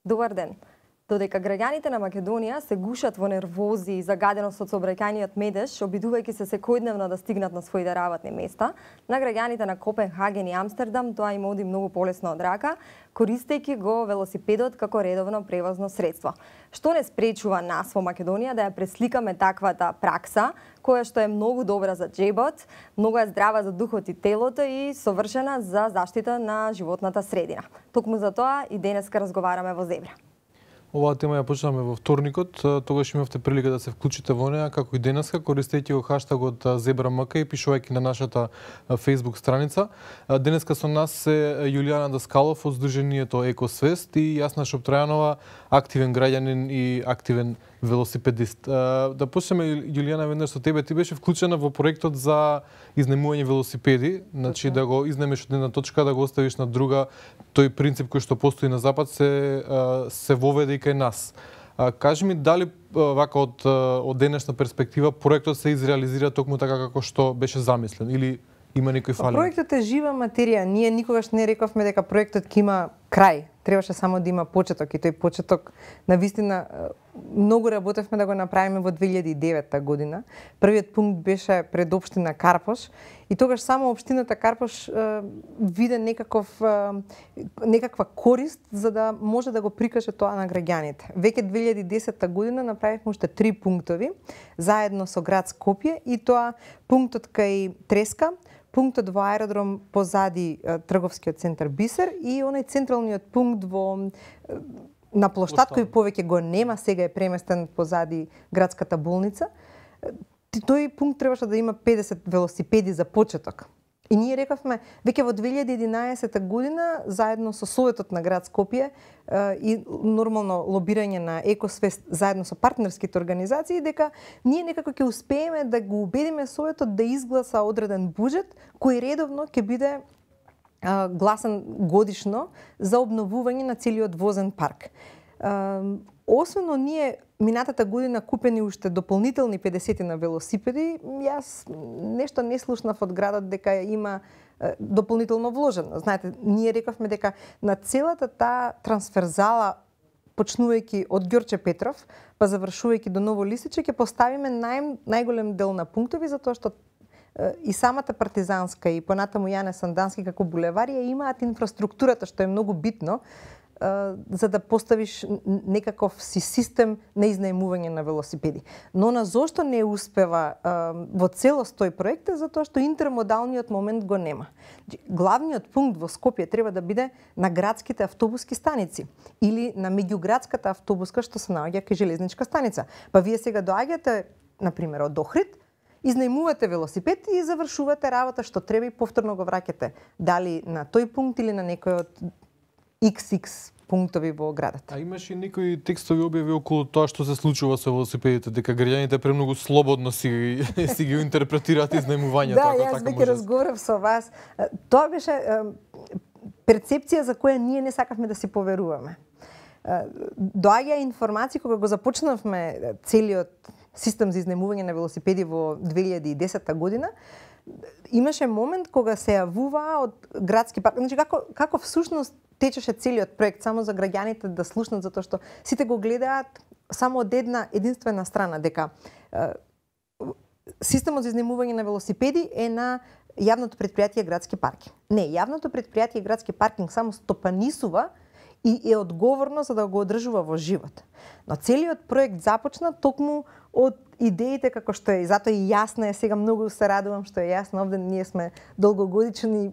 Добар ден. Додека граѓаните на Македонија се гушат во нервози и загаденост од сообраќајниот медеж, обидувајќи се секојдневно да стигнат на своите работни места, на граѓаните на Копенхаген и Амстердам тоа им оди многу полесно од рака, користејќи го велосипедот како редовно превозно средство. Што не спречува нас во Македонија да ја пресликаме таквата пракса, која што е многу добра за џебот, многу е здрава за духот и телото и совршена за заштита на животната средина. Токму за тоа и денеска разговараме во Зебра. Оваа тема ја почнавме во вторникот, тогаш имавте прилика да се вклучите во неа, како и денеска, користејќи го хаштагот ЗебраМК и пишувајќи на нашата Facebook страница. Денеска со нас е Јулијана Даскалов од Сдруженијето Екосвест и Јасна Шоптрајанова, активен граѓанин и активен велосипедист. Да почнеме, Јулијана, веднаш со тебе. Ти беше вклучена во проектот за изнемување велосипеди, значи да го изнемеш од една точка, да го оставиш на друга. Тој принцип кој што постои на запад се воведе и кај нас. Кажи ми, дали вака од денешна перспектива проектот се изреализира токму така како што беше замислен или има некои фали? Проектот е жива материја. Ние никогаш не рековме дека проектот ќе има крај. Требаше само да има почеток и тој почеток навистина многу работевме да го направиме во 2009 година. Првиот пункт беше пред општина Карпош и тогаш само општината Карпош виде некаква корист за да може да го прикаже тоа на граѓаните. Веќе 2010 година направивме уште 3 пунктови заедно со град Скопје и тоа пунктот кај Треска, пунктот во аеродром позади трговскиот центар Бисер и оној централниот пункт на плоштад кој повеќе го нема, сега е преместен позади градската болница. Тој пункт требаше да има 50 велосипеди за почеток. И ние рековме веќе во 2011 година заедно со Советот на град Скопје и нормално лобирање на Екосвест заедно со партнерските организации дека ние некако ќе успееме да го убедиме Советот да изгласа одреден буџет кој редовно ќе биде гласан годишно за обновување на целиот возен парк. Освено ние минатата година купени уште дополнителни 50 на велосипеди, јас нешто не слушнав од градот дека има дополнително вложено. Знаете, ние рековме дека на целата таа трансферзала, почнувајќи од Ѓорче Петров, па завршувајќи до Ново Лисиче, ќе поставиме најголем дел на пунктови, затоа што и самата Партизанска и понатаму Јане Сандански како булевари имаат инфраструктурата, што е многу битно, за да поставиш некаков си систем на изнајмување на велосипеди. Но на зошто не успева во целост тој проект е затоа што интермодалниот момент го нема. Главниот пункт во Скопје треба да биде на градските автобуски станици или на меѓуградската автобуска што се наоѓа кај железничка станица. Па вие сега доаѓате, на пример, од Охрид, изнајмувате велосипед и завршувате работа што треба и повторно го враќате. Дали на тој пункт или на некој од XX пунктови во градот. А имаш и некои текстови објави околу тоа што се случува со велосипедите, дека граѓаните премногу слободно си ги интерпретираат изнајмувањето. Да, јас веќе разговарав со вас. Тоа беше перцепција за која ние не сакавме да си поверуваме. Доаѓа информации кога го започнавме целиот систем за изнајмување на велосипеди во 2010 година, имаше момент кога се јавуваа од градски парк. Значи како всушност течеше целиот проект, само за граѓаните да слушнат, затоа што сите го гледаат само од една единствена страна, дека системот за изнајмување на велосипеди е на јавното претпријатие градски паркинг. Не, јавното претпријатие градски паркинг само стопанисува и е одговорно за да го одржува во живот. Но целиот проект започна токму од идеите како што е, и затоа и Јасна е, сега многу се радувам што е Јасна овде, ние сме долгогодични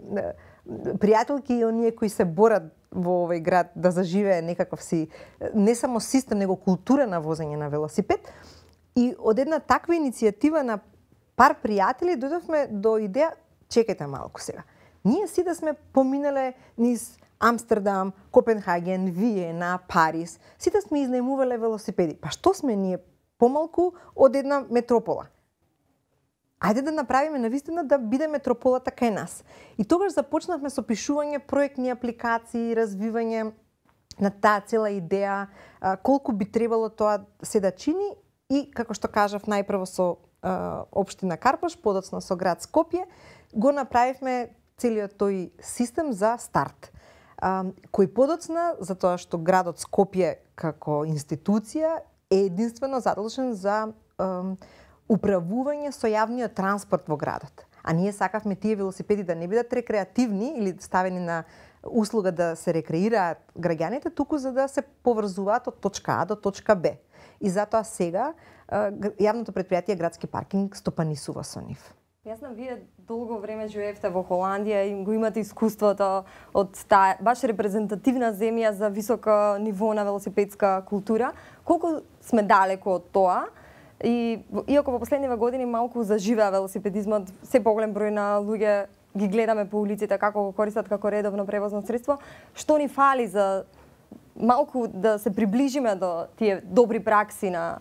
пријателки и оние кои се борат во овој град да заживее некаков си, не само систем, него култура на возење на велосипед. И од една таква иницијатива на пар пријатели дојдовме до идеја, чекајте малку сега. Ние сите сме поминале низ Амстердам, Копенхаген, Виена, Париз. Сите сме изнајмувале велосипеди. Па што сме ние помалку од една метропола? Ајде да направиме навистина да биде метрополата кај нас. И тогаш започнавме со пишување проектни апликации, развивање на таа цела идеја, колку би требало тоа се да чини и, како што кажав, најпрво со општина Карпош, подоцна со град Скопје, го направивме целиот тој систем за старт. кој подоцна затоа што градот Скопје како институција е единствено задолжен за управување со јавниот транспорт во градот. А ние сакавме тие велосипеди да не бидат рекреативни или ставени на услуга да се рекреираат граѓаните, туку за да се поврзуваат од точка А до точка Б. И затоа сега јавното предпријатие Градски паркинг стопанисува со нив. Јас знам, вие долго време живеевте во Холандија и го имате искуството од таа баш репрезентативна земја за високо ниво на велосипедска култура. Колку сме далеко од тоа? И иако во последниве години малку заживеа велосипедизмот, се поголем број на луѓе ги гледаме по улиците како го користат како редовно превозно средство, што ни фали за малку да се приближиме до тие добри пракси на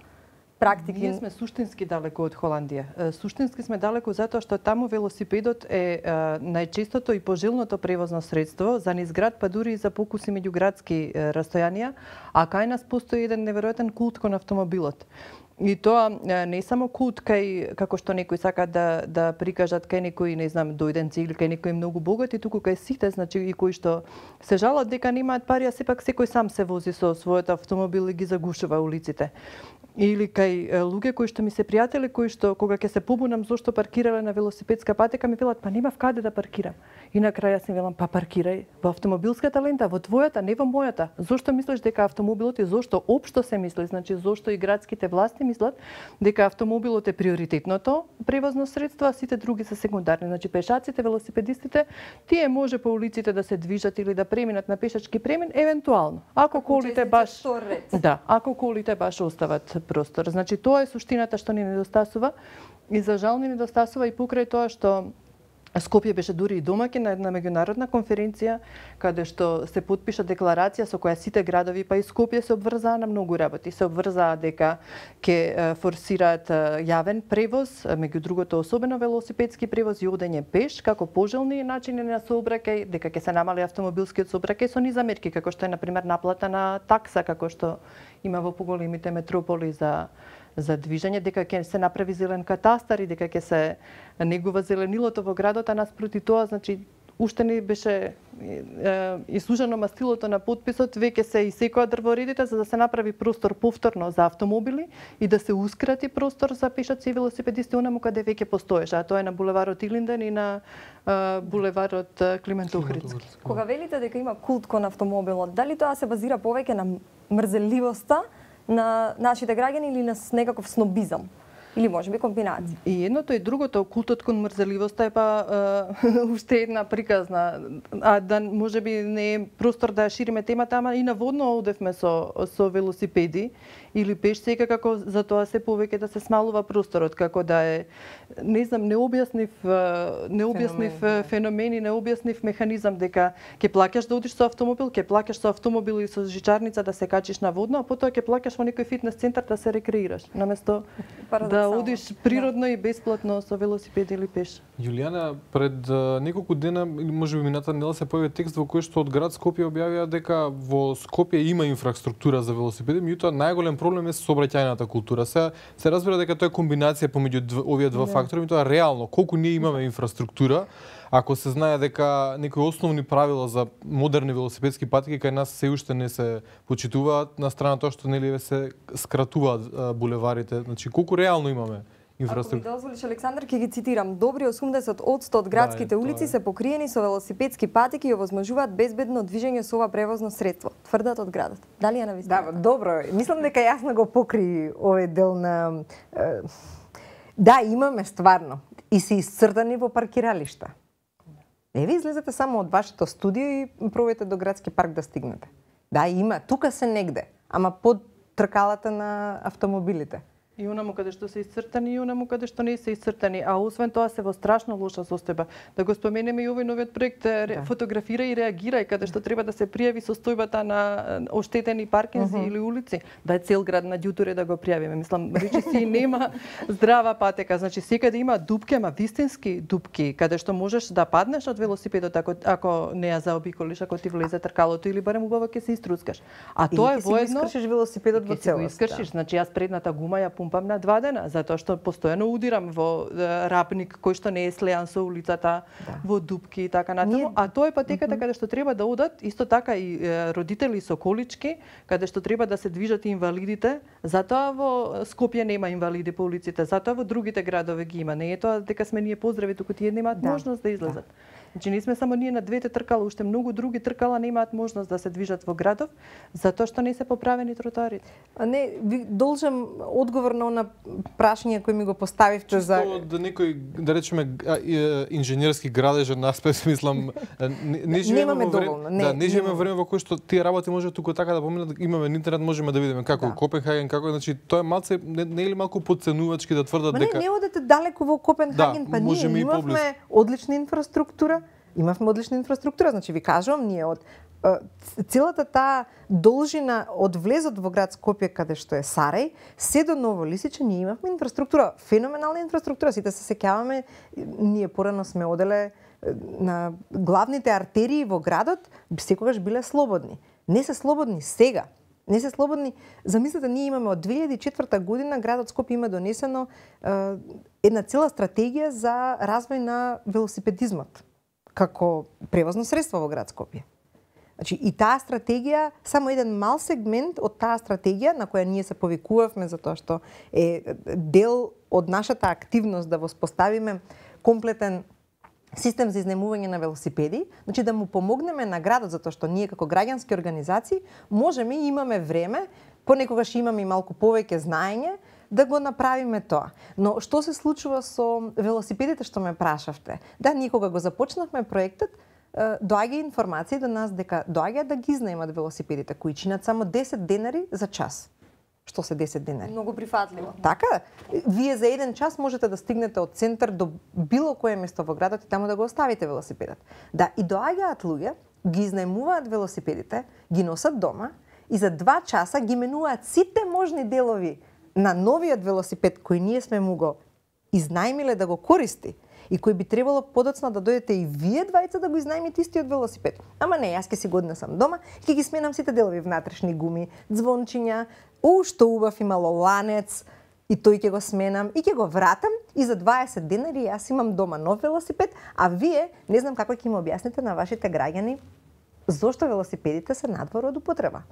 практики? Ние сме суштински далеко од Холандија. Суштински сме далеко затоа што таму велосипедот е најчестото и пожелното превозно средство за низ град, па дури и за покуси меѓуградски растојанија, а кај нас постои еден неверојатен култ кон автомобилот. И тоа не е само култ кај, како што некои сакаат да прикажат кај некои, не знам, дојденци или кај некои многу богати, туку кај сите, значи и кои што се жалат дека немаат пари, а сепак секој сам се вози со својот автомобил и ги загушува улиците. Или кај луѓе кои што ми се пријатели, кои што кога ќе се побунам зошто паркирале на велосипедска патека, ми велат па немав каде да паркирам. И на крај јас им велам па паркирај во автомобилската лента, во твојата, не во мојата. Зошто мислиш дека автомобилот и зошто општо се мисли, значи зошто и градските власти мислат дека автомобилот е приоритетното превозно средство, а сите други се секундарни. Значи пешаците, велосипедистите, тие може по улиците да се движат или да преминат на пешачки премин евентуално. Ако колите баш ако колите баш остават простор. Значи тоа е суштината што ни недостасува и за жал ни недостасува и покрај тоа што Скопје беше дури и домаќин на една меѓународна конференција каде што се потпиша декларација со која сите градови па и Скопје се обврзаа на многу работи. Се обврзаа дека ќе форсираат јавен превоз, меѓу другото особено велосипедски превоз и одење пеш како пожелни начини на сообраќај, дека ќе се намали автомобилскиот сообраќај со низа мерки како што е на пример наплата на такса како што има во поголемите метрополи за движење, дека ќе се направи зелен катастар и дека ќе се негува зеленилото во градот, а наспроти тоа, значи, уште не беше исужено мастилото на потписот, веќе се исекоа дрворедите за да се направи простор повторно за автомобили и да се ускрати простор за пешаци и велосипедисти онаму каде веќе постоеше, а тоа е на булеварот Илинден и на булеварот Климент Охридски. Кога велите дека има култ кон автомобилот, дали тоа се базира повеќе на мрзеливоста на нашите граѓани или на некаков снобизам? Или можеби комбинација? И едното и другото, култот кон мрзеливоста е па уште една приказна, а да можеби не е простор да шириме темата, ама и наводно одевме со велосипеди или пеш, секако за тоа се повеќе да се смалува просторот, како да е, не знам, не објаснив феномен и не објаснив механизам дека ќе плаќаш да одиш со автомобил, ќе плаќаш со автомобил и со жичарница да се качиш наводно, а потоа ќе плаќаш во некој фитнес центар да се рекреираш, наместо да одиш природно и бесплатно со велосипед или пеш. Јулијана, пред неколку дена или можеби минатата недела се појави текст во кој што од град Скопје објавија дека во Скопје има инфраструктура за велосипеди, меѓутоа најголем проблем е сообраќајната култура. Се разбира дека тоа е комбинација помеѓу овие два фактори, меѓутоа реално колку ние имаме инфраструктура, ако се знае дека некои основни правила за модерни велосипедски патеки кај нас се уште не се почитуваат, на страна тоа што нели се скратуваат булеварите, значи колку реално имаме инфраструктура. Ако ми дозволиш, Александар, ќе ги цитирам. Добри 80% од градските улици се покриени со велосипедски патеки и овозможуваат безбедно движење со ова превозно средство. Тврдат од градот. Дали е навистина? Да, добро. Мислам дека јасно го покри овој дел на да, имаме стварно и се исцртани во паркиралишта. Ви излезете само од вашето студио и пробајте до градски парк да стигнете. Да, има, тука се негде, ама под тркалата на автомобилите. И онаму каде што се исцртани и онаму каде што не се исцртани, а освен тоа се во страшно лоша состојба. Да го споменеме и овој новиот проект Фотографирај и реагирај, каде што треба да се пријави состојбата на оштетени паркинзи или улици, да е цел град на ѓуторе да го пријавиме. Мислам, речиси нема здрава патека, значи секаде има дупки, ама вистински дупки, каде што можеш да паднеш од велосипедот ако не ја заобиколиш, ако ти влезе тркалото или барем убаво ќе се иструскаш. А тоа е воедно искршиш велосипедот во целост. Искршиш, значи јас предната гума ја пумпав помпам на 2 дена, затоа што постојано удирам во рапник кој што не е слеан со улицата, во дупки и така натаму, а тоа е патеката каде што треба да одат, исто така и родители со колички, каде што треба да се движат инвалидите, затоа во Скопје нема инвалиди по улиците, затоа во другите градови ги има. Не е тоа дека сме ние поздрави, туку тие немаат можност да излезат. Значи не сме само ние на двете тркала, уште многу други тркала немаат можност да се движат во градов, затоа што не се поправени тротоарите. Не, ви должам одговор на она прашање кој ми го поставивте за да некој, да речеме, инженерски градежен аспект, мислам, не живееме во време, не живееме во време во кое што тие работи може туку така да поминат, имаме интернет, можеме да видиме како Копенхаген, како, значи тоа е малце не е ли малку подценувачки да тврдат дека не одете далеко во Копенхаген, па ние имавме одлична инфраструктура. Значи ви кажувам, ние од целата таа должина од влезот во град Скопје каде што е Сарај, се до Ново Лисиче ние имавме инфраструктура, феноменална инфраструктура, сите се сеќаваме, ние порано сме оделе на главните артерии во градот, секогаш биле слободни. Не се слободни сега. Не се слободни. Замислете, ние имаме од 2004 година градот Скопје има донесено една цела стратегија за развој на велосипедизмот како превозно средство во град Скопје. Значи, и таа стратегија, само еден мал сегмент од таа стратегија на која ние се повикувавме затоа што е дел од нашата активност да воспоставиме комплетен систем за изнаемување на велосипеди, значи да му помогнеме на градот затоа што ние како граѓански организации можеме и имаме време, понекогаш имаме и малку повеќе знаење да го направиме тоа. Но што се случува со велосипедите што ме прашавте? Да, ние кога го започнавме проектот, доаѓа информација до нас дека доаѓа да ги изнаемат велосипедите кои чинат само 10 денари за час. Што се 10 денари? Многу прифатливо. Така, вие за еден час можете да стигнете од центар до било кое место во градот и таму да го оставите велосипедот. Да, и доаѓаат луѓе, ги изнаемуваат велосипедите, ги носат дома и за 2 часа ги менуваат сите можни делови на новиот велосипед кој ние сме му го изнајмиле да го користи и кој би требало подоцна да дојдете и вие двајца да го изнајмите истиот велосипед. Ама не, јас ќе си го однесам дома и ќе ги сменам сите делови, внатрешни гуми, звончиња, што убав имало ланец, и тој ќе го сменам и ќе го вратам и за 20 денари јас имам дома нов велосипед, а вие не знам како ќе им објасните на вашите граѓани зошто велосипедите се надвор од употреба.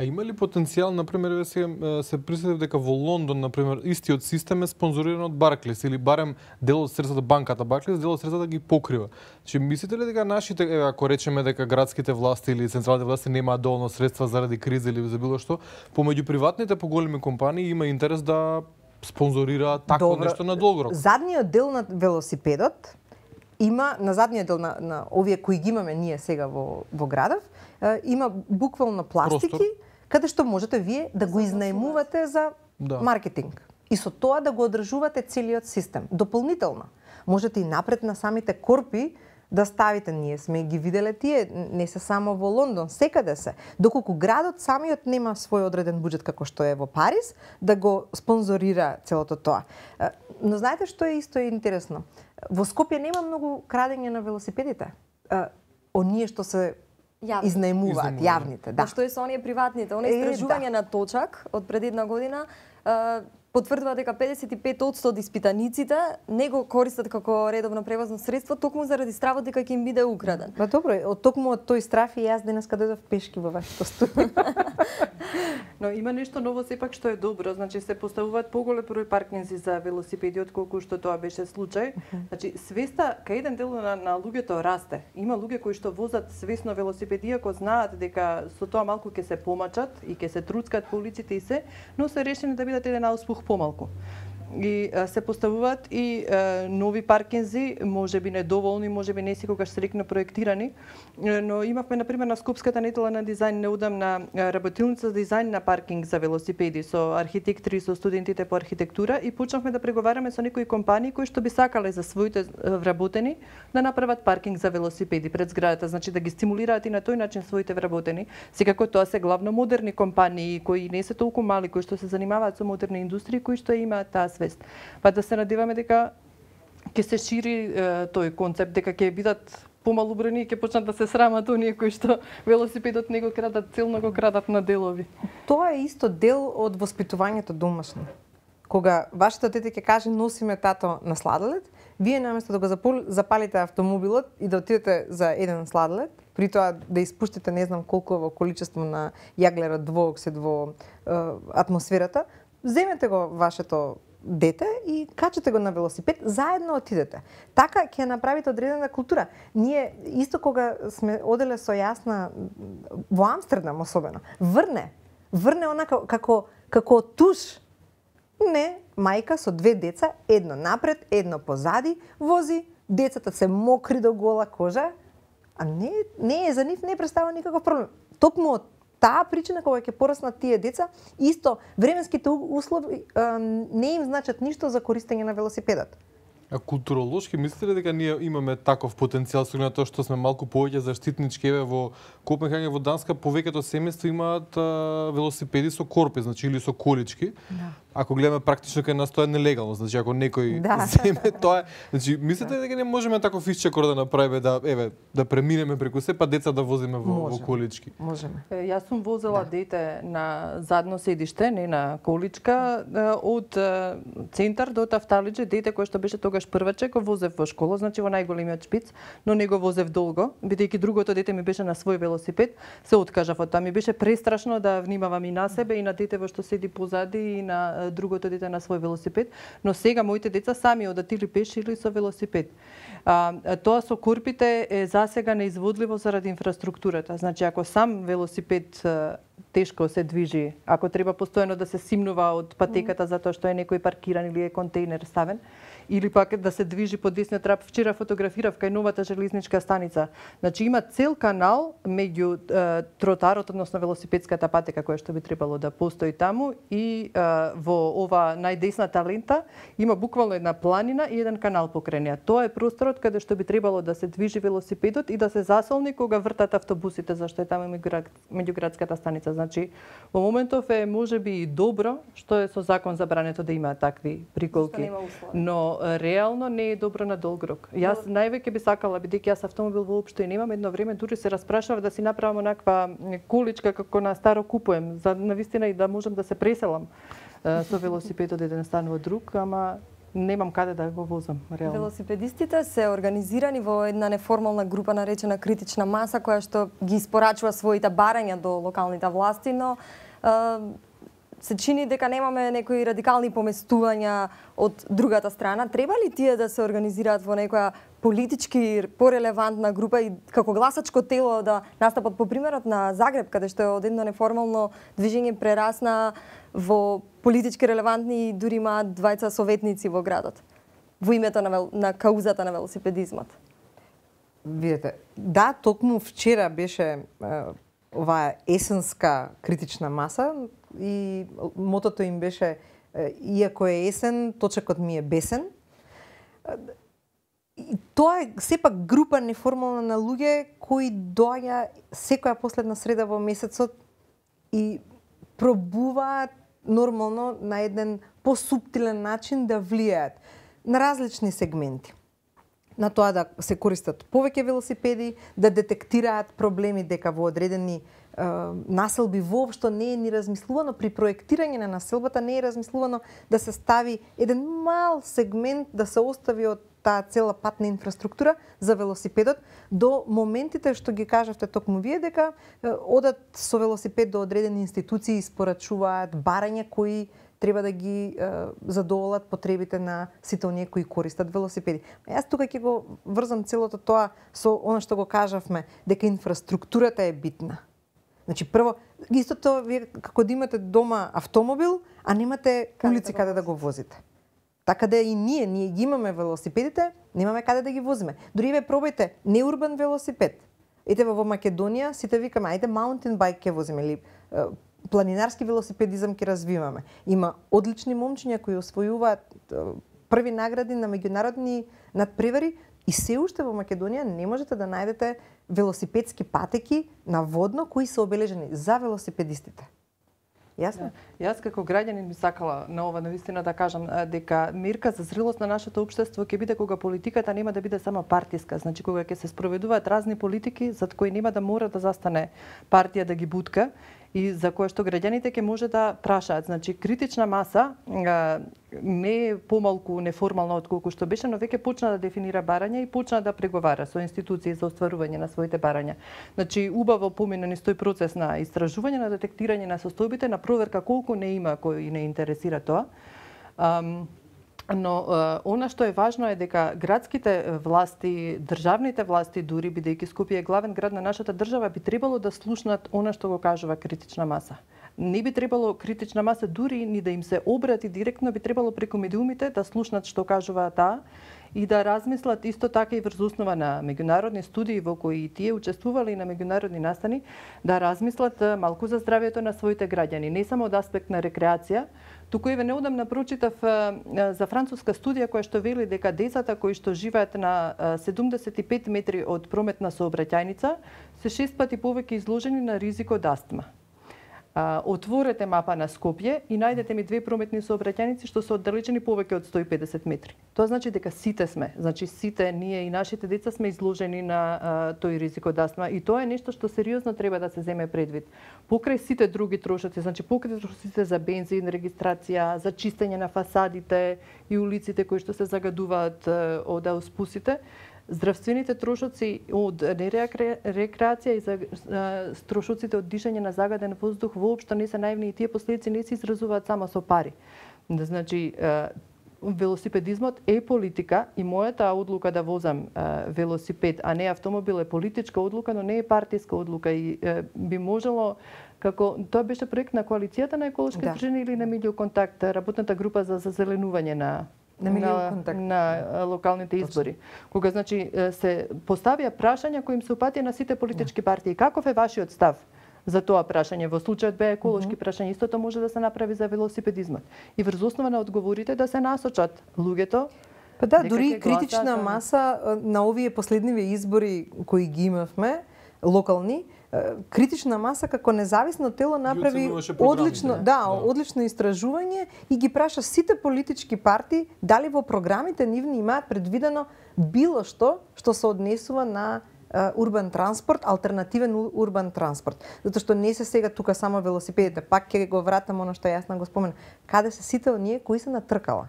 А има ли потенцијал, например, се присетив дека во Лондон, например, истиот систем е спонзориран од Барклис или барем дел од средствата банката Барклис, дел од средствата ги покрива. Значи, мислите ли дека нашите, ако речеме дека градските власти или централните власти немаат доволно средства заради криза или за било што, помеѓу приватните поголеми компании има интерес да спонзорираат такво нешто на долгорок? Задниот дел на велосипедот има, на задниот дел на овие кои ги имаме ние сега во градов, има буквално пластики, каде што можете вие да го изнаемувате за маркетинг. И со тоа да го одржувате целиот систем. Дополнително, можете и напред на самите корпи да ставите, ние сме ги виделе тие, не се само во Лондон, секаде се. Доколку градот самиот нема свој одреден буџет како што е во Париз, да го спонзорира целото тоа. Но знаете што е исто интересно? Во Скопје нема многу крадење на велосипедите. Оние што се изнаемуваат, јавните, да. Што е со оние приватните? Оние истражување на Точак од пред една година потврдува дека 55% од испитаниците не го користат како редовно превозно средство токму заради стравот дека ќе им биде украден. Па добро, токму од тој страф и јас денеска дојдов пешки во вашето студио. Но има нешто ново сепак што е добро, значи се поставуваат поголем број паркинзи за велосипеди отколку што тоа беше случај. Значи свеста кај еден дел на луѓето расте. Има луѓе кои што возат свесно велосипеди ако знаат дека со тоа малку ќе се помачат и ќе се труцкат по улиците и се, но се решени да бидат еден ауспух помалку. И се поставуваат и нови паркинзи, можеби недоволни, можеби не секогаш срекно проектирани, но имавме например на Скопската недела на дизајн неодамна работилница за дизајн на паркинг за велосипеди со архитектори, со студентите по архитектура и почнавме да преговараме со некои компании кои што би сакале за своите вработени да направат паркинг за велосипеди пред зградата, значи да ги стимулираат и на тој начин своите вработени. Секако тоа се главно модерни компании кои не се толку мали, кои што се занимаваат со модерни индустрии, кои што имаат таа свест. Па да се надеваме дека ќе се шири тој концепт, дека ќе бидат помалоброени ќе почнат да се срамат оние кои што велосипедот не го крадат целно, го крадат на делови. Тоа е исто дел од воспитувањето домашно. Кога вашето дете ќе каже носиме тато на сладолед, вие наместо да го запалите автомобилот и да отидете за еден сладолед, при тоа да испуштите не знам колку во количество на јаглерод двуоксид во атмосферата, земете го вашето дете и качете го на велосипед, заедно отидете. Така ќе направите одредена култура. Ние исто кога сме оделе со Јасна во Амстердам особено, врне онака како туш. Не, мајка со две деца, едно напред, едно позади, вози, децата се мокри до гола кожа, а не за нив не представува никаков проблем. Токму од таа причина кога ќе пораснат тие деца, исто временските услови не им значат ништо за користење на велосипедот. А културолошки мислите ли дека ние имаме таков потенцијал со тоа што сме малку повеќе заштитнички? Еве во Копенхаген, во Данска, повеќето семејства имаат велосипеди со корпи, значи или со колички. Да. Ако гледаме практично кај нас тоа е нелегално, значи ако некој земе тоа, значи мислите дека не можеме таков исчекор да направиме да преминеме преку се па деца да возиме во колички? Можеме. Јас сум возела дете на задно седиште, не на количка, од центар до Тафталиџе, дете кое што беше тогаш прваче, го возев во школа, значи во најголемиот шпиц, но не го возев долго, бидејќи другото дете ми беше на свој велосипед, се откажав од тоа. Ми беше престрашно да внимавам и на себе и на детево што седи позади и на другото дете на свој велосипед, но сега моите деца сами одат или пеше или со велосипед. Тоа со корпите е засега неизводливо заради инфраструктурата. Значи ако сам велосипед тешко се движи, ако треба постојано да се симнува од патеката затоа што е некој паркиран или е контейнер ставен, или пак да се движи по десниот трап. Вчера фотографирав кај новата железничка станица. Значи има цел канал меѓу тротарот, односно велосипедската патека која што би требало да постои таму и во ова најдесната лента има буквално една планина и еден канал покрај неа. Тоа е просторот каде што би требало да се движи велосипедот и да се засолни кога вртат автобусите, зашто е таму меѓуградската станица. Значи во моментов е можеби и добро што е со закон забрането да има такви приколки. Но реално не е добро на долг рок. Јас највеќе би сакала, бидејќи јас автомобил воопшто и немам, едно време дури се распрашав да си направам онаква количка како на старо купуем, за навистина и да можам да се преселам со велосипедот еден стан во друг, ама немам каде да го возам, реално. Велосипедистите се организирани во една неформална група наречена критична маса, која што ги испорачува своите барања до локалните власти, но се чини дека немаме некои радикални поместувања од другата страна. Треба ли тие да се организираат во некоја политички порелевантна група и како гласачко тело да настапат по примерот на Загреб, каде што од едно неформално движење прерасна во политички релевантни и дури имаат двајца советници во градот во името на каузата на велосипедизмот? Видете, да, токму вчера беше оваа есенска критична маса и мотото им беше иако е есен, точакот ми е бесен. И тоа е сепак група неформална на луѓе кои доаѓа секоја последна среда во месецот и пробуваат нормално на еден посуптилен начин да влијаат на различни сегменти. На тоа да се користат повеќе велосипеди, да детектираат проблеми дека во одредени населби воопшто не е ни размислувано при проектирање на населбата, не е размислувано да се стави еден мал сегмент да се остави од таа цела патна инфраструктура за велосипедот до моментите што ги кажавте токму вие дека одат со велосипед до одредени институции и испорачуваат барања кои треба да ги задоволат потребите на сите оние кои користат велосипеди. Јас тука ќе го врзам целото тоа со она што го кажавме, дека инфраструктурата е битна. Значи прво, истото вие како да имате дома автомобил, а немате улици каде да го возите. Така да и ние ги имаме велосипедите, немаме каде да ги возиме. Дори ве пробајте неурбан велосипед. Ете во Македонија сите викаме ајде маунтин байк ќе возиме или планинарски велосипедизам ќе развиваме. Има одлични момчиња кои освојуваат први награди на меѓународни надпревари и се уште во Македонија не можете да најдете велосипедски патеки на водно кои се обележени за велосипедистите. Јасно? Јас како граѓанин би сакала на ова навистина да кажам дека мерка за зрелост на нашето општество ќе биде кога политиката нема да биде само партиска, значи кога ќе се спроведуваат разни политики зад кои нема да мора да застане партија да ги бутка и за кое што граѓаните ќе може да прашаат. Значи критична маса не е помалку неформална отколку што беше, но веќе почна да дефинира барања и почна да преговара со институции за остварување на своите барања. Значи убаво помина низ тој процес на истражување, на детектирање на состојбите, на проверка колку не има кој не интересира тоа. Но она што е важно е дека градските власти, државните власти, дури бидејќи Скопје е главен град на нашата држава, би требало да слушнат она што го кажува критична маса. Не би требало критична маса дури ни да им се обрати директно, би требало преку медиумите да слушнат што кажува таа и да размислат исто така и врз основа на меѓународни студии во кои тие учествувале и на меѓународни настани, да размислат малку за здравјето на своите граѓани, не само од аспект на рекреација, туку еве неодамна прочитав за француска студија која што вели дека децата кои што живеат на 75 метри од прометна сообраќајница се 6 пати повеќе изложени на ризик од астма. Отворете мапа на Скопје и најдете ми 2 прометни сообраќајници што се оддалечени повеќе од 150 метри. Тоа значи дека сите сме, значи сите ние и нашите деца сме изложени на тој ризик од астма и тоа е нешто што сериозно треба да се земе предвид. Покрај сите други трошоци, значи покрај трошоците за бензин, регистрација, за чистење на фасадите и улиците кои што се загадуваат од ауспусите, здравствените трошоци од рекреација и трошоците од дишање на загаден воздух воопшто не се наивни и тие последици не се изразуваат само со пари. Значи, велосипедизмот е политика и мојата одлука да возам велосипед, а не автомобил е политичка одлука, но не е партиска одлука и би можело како тоа беше проект на коалицијата на еколошки движења или на Милио Контакт, работната група за зазеленување на локалните избори. Кога значи се поставија прашања кои им се упатија на сите политички партии. Каков е вашиот став за тоа прашање? Во случајот беа еколошки прашања, истото може да се направи за велосипедизмот. И врз основа на одговорите да се насочат луѓето. Па да, дури критична маса на овие последниве избори кои ги имавме, локални, критична маса како независно тело направи одлично, одлично истражување и ги праша сите политички партии дали во програмите нивни имаат предвидено било што се однесува на урбан транспорт, алтернативен урбан транспорт. Затоа што не се сега тука само велосипедите, пак ќе го вратам оно што јас го споменам. Каде се сите оние кои се натркала?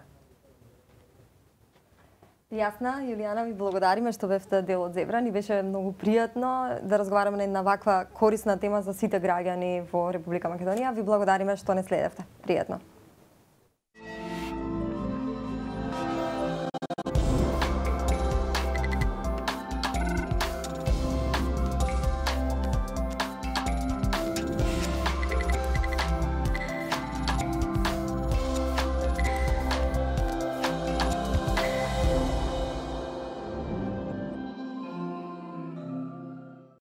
Јасна, Јулијана, ви благодариме што бевте дел од Зебра. Ни беше многу пријатно да разговараме на една ваква корисна тема за сите граѓани во Република Македонија. Ви благодариме што не следевте. Пријатно.